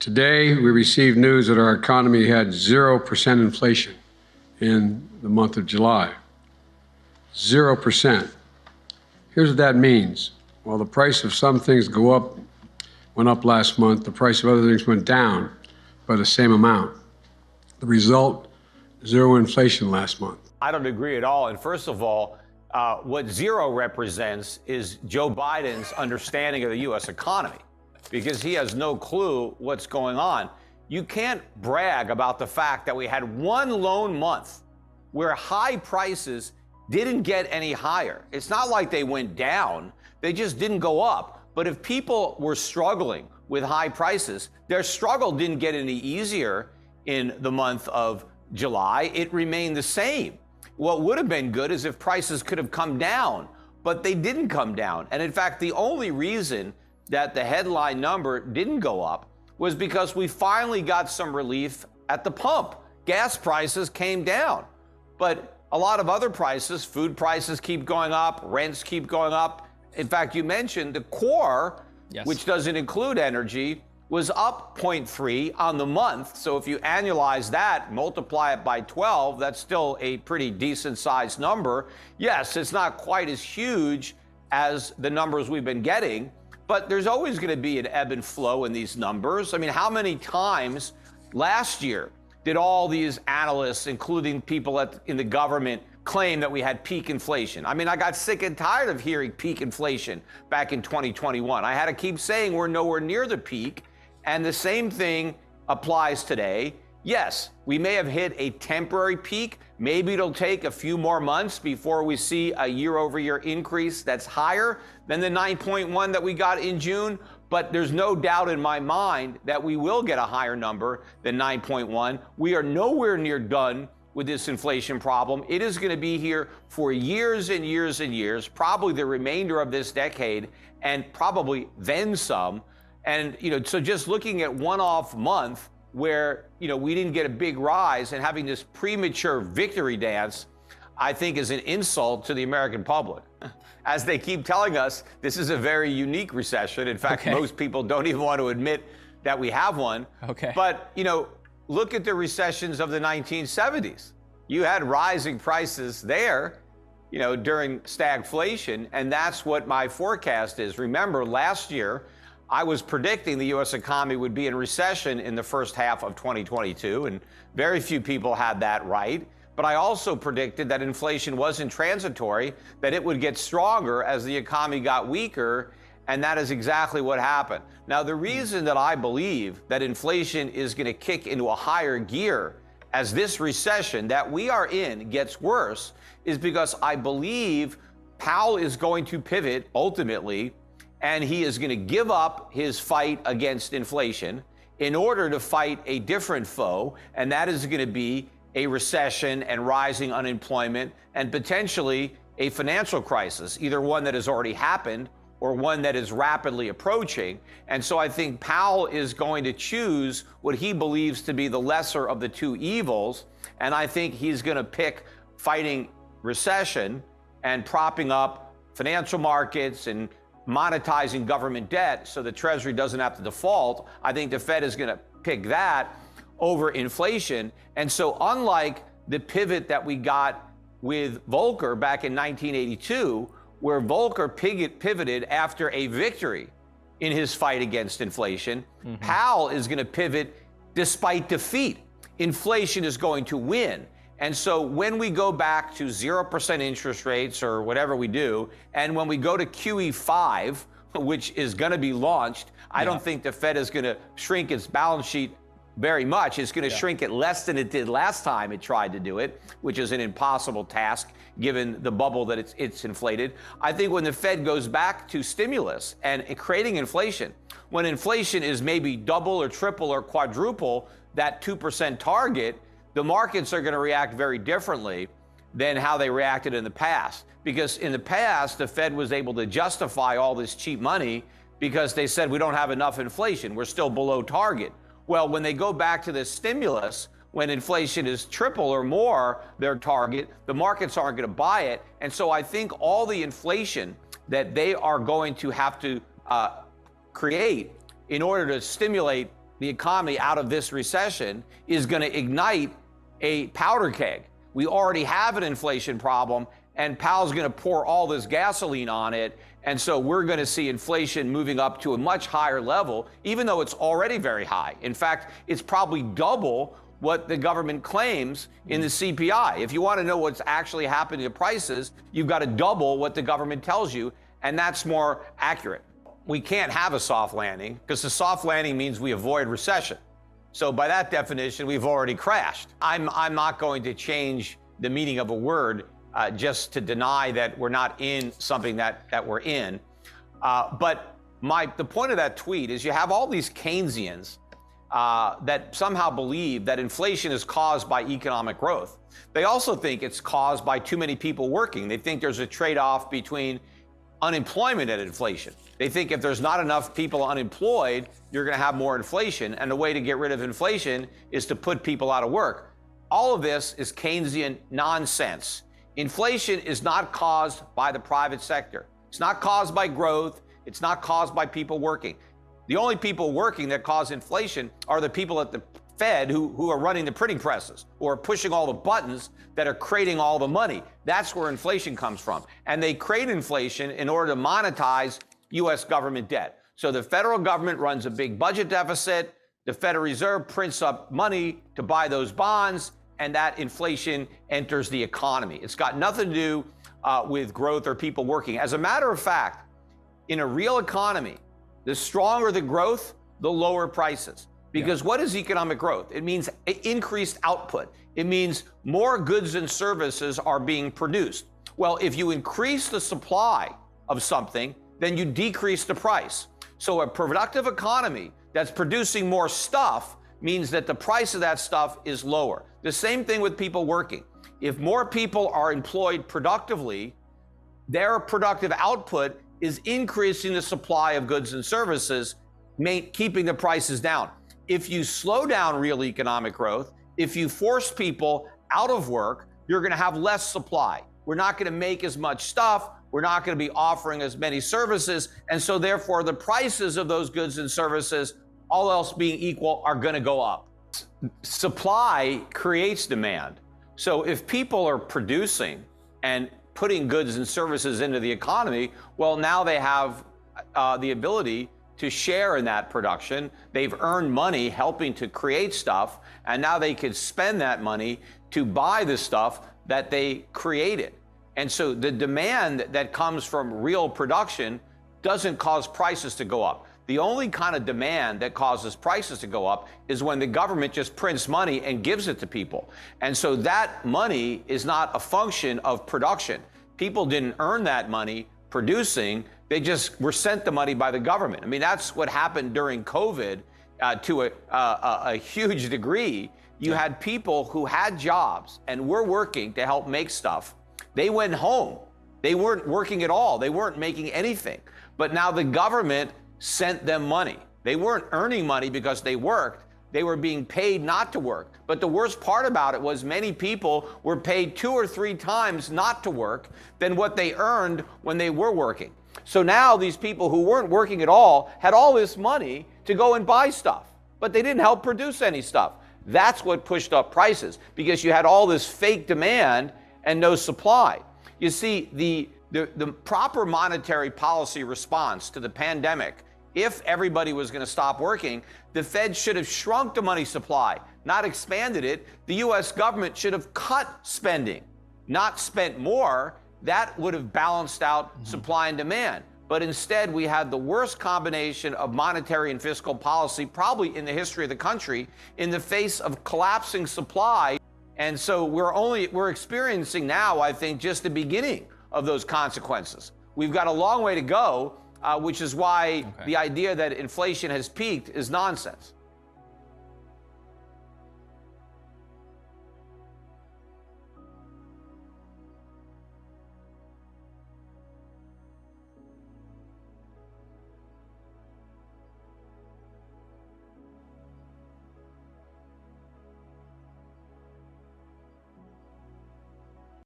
Today, we received news that our economy had 0% inflation in the month of July. 0%. Here's what that means. While the price of some things went up last month, the price of other things went down by the same amount. The result, zero inflation last month. I don't agree at all. And first of all, what zero represents is Joe Biden's understanding of the U.S. economy, because he has no clue what's going on. You can't brag about the fact that we had one lone month where high prices didn't get any higher. It's not like they went down, they just didn't go up. But if people were struggling with high prices, their struggle didn't get any easier in the month of July. It remained the same. What would have been good is if prices could have come down, but they didn't come down. And in fact, the only reason that the headline number didn't go up was because we finally got some relief at the pump. Gas prices came down, but a lot of other prices, food prices keep going up, rents keep going up. In fact, you mentioned the core, yes, which doesn't include energy, was up 0.3 on the month. So if you annualize that, multiply it by 12, that's still a pretty decent sized number. Yes, it's not quite as huge as the numbers we've been getting, but there's always going to be an ebb and flow in these numbers. I mean, how many times last year did all these analysts, including people in the government, claim that we had peak inflation? I mean, I got sick and tired of hearing peak inflation back in 2021. I had to keep saying we're nowhere near the peak. And the same thing applies today. Yes, we may have hit a temporary peak. Maybe it'll take a few more months before we see a year-over-year increase that's higher than the 9.1 that we got in June. But there's no doubt in my mind that we will get a higher number than 9.1. We are nowhere near done with this inflation problem. It is going to be here for years and years and years, probably the remainder of this decade, and probably then some. And, so just looking at one-off month where, we didn't get a big rise and having this premature victory dance, I think is an insult to the American public. As they keep telling us, this is a very unique recession. In fact, most people don't even want to admit that we have one. But, look at the recessions of the 1970s. You had rising prices there, during stagflation, and that's what my forecast is. Remember, last year, I was predicting the U.S. economy would be in recession in the first half of 2022, and very few people had that right. But I also predicted that inflation wasn't transitory, that it would get stronger as the economy got weaker, and that is exactly what happened. Now, the reason that I believe that inflation is going to kick into a higher gear as this recession that we are in gets worse is because I believe Powell is going to pivot ultimately, and he is going to give up his fight against inflation in order to fight a different foe, and that is going to be a recession and rising unemployment and potentially a financial crisis, either one that has already happened or one that is rapidly approaching. And so I think Powell is going to choose what he believes to be the lesser of the two evils, and I think he's going to pick fighting recession and propping up financial markets and monetizing government debt so the Treasury doesn't have to default. I think the Fed is going to pick that over inflation. And so unlike the pivot that we got with Volcker back in 1982, where Volcker pivoted after a victory in his fight against inflation, Powell is going to pivot despite defeat. Inflation is going to win. And so when we go back to 0% interest rates or whatever we do, and when we go to QE5, which is going to be launched, I don't think the Fed is going to shrink its balance sheet very much. It's going to shrink it less than it did last time it tried to do it, which is an impossible task given the bubble that it's inflated. I think when the Fed goes back to stimulus and creating inflation, when inflation is maybe double or triple or quadruple that 2% target, the markets are going to react very differently than how they reacted in the past. Because in the past, the Fed was able to justify all this cheap money because they said we don't have enough inflation. We're still below target. Well, when they go back to this stimulus, when inflation is triple or more their target, the markets aren't going to buy it. And so I think all the inflation that they are going to have to create in order to stimulate the economy out of this recession is going to ignite a powder keg. We already have an inflation problem, and Powell's going to pour all this gasoline on it. And so we're going to see inflation moving up to a much higher level, even though it's already very high. In fact, it's probably double what the government claims in the CPI. If you want to know what's actually happening to prices, you've got to double what the government tells you, and that's more accurate. We can't have a soft landing because a soft landing means we avoid recession. So by that definition, we've already crashed. I'm not going to change the meaning of a word just to deny that we're not in something that we're in. But the point of that tweet is you have all these Keynesians that somehow believe that inflation is caused by economic growth. They also think it's caused by too many people working. They think there's a trade-off between unemployment and inflation. They think if there's not enough people unemployed, you're going to have more inflation. And the way to get rid of inflation is to put people out of work. All of this is Keynesian nonsense. Inflation is not caused by the private sector. It's not caused by growth. It's not caused by people working. The only people working that cause inflation are the people at the Fed who are running the printing presses or pushing all the buttons that are creating all the money. That's where inflation comes from. And they create inflation in order to monetize U.S. government debt. So the federal government runs a big budget deficit. The Federal Reserve prints up money to buy those bonds, and that inflation enters the economy. It's got nothing to do with growth or people working. As a matter of fact, in a real economy, the stronger the growth, the lower prices. Because what is economic growth? It means increased output. It means more goods and services are being produced. Well, if you increase the supply of something, then you decrease the price. So a productive economy that's producing more stuff means that the price of that stuff is lower. The same thing with people working. If more people are employed productively, their productive output is increasing the supply of goods and services, keeping the prices down. If you slow down real economic growth, if you force people out of work, you're going to have less supply. We're not going to make as much stuff. We're not going to be offering as many services. And so therefore, the prices of those goods and services, all else being equal, are going to go up. Supply creates demand. So if people are producing and putting goods and services into the economy, well, now they have the ability to share in that production. They've earned money helping to create stuff, and now they could spend that money to buy the stuff that they created. And so the demand that comes from real production doesn't cause prices to go up. The only kind of demand that causes prices to go up is when the government just prints money and gives it to people. And so that money is not a function of production. People didn't earn that money producing. They just were sent the money by the government. I mean, that's what happened during COVID to a huge degree. You had people who had jobs and were working to help make stuff. They went home. They weren't working at all. They weren't making anything. But now the government sent them money. They weren't earning money because they worked. They were being paid not to work. But the worst part about it was many people were paid 2 or 3 times not to work than what they earned when they were working. So now these people who weren't working at all had all this money to go and buy stuff, but they didn't help produce any stuff. That's what pushed up prices, because you had all this fake demand and no supply. You see, the proper monetary policy response to the pandemic, if everybody was going to stop working, the Fed should have shrunk the money supply, not expanded it. The U.S. government should have cut spending, not spent more. That would have balanced out supply and demand. But instead, we had the worst combination of monetary and fiscal policy probably in the history of the country in the face of collapsing supply. And so we're experiencing now, I think, just the beginning of those consequences. We've got a long way to go, which is why the idea that inflation has peaked is nonsense.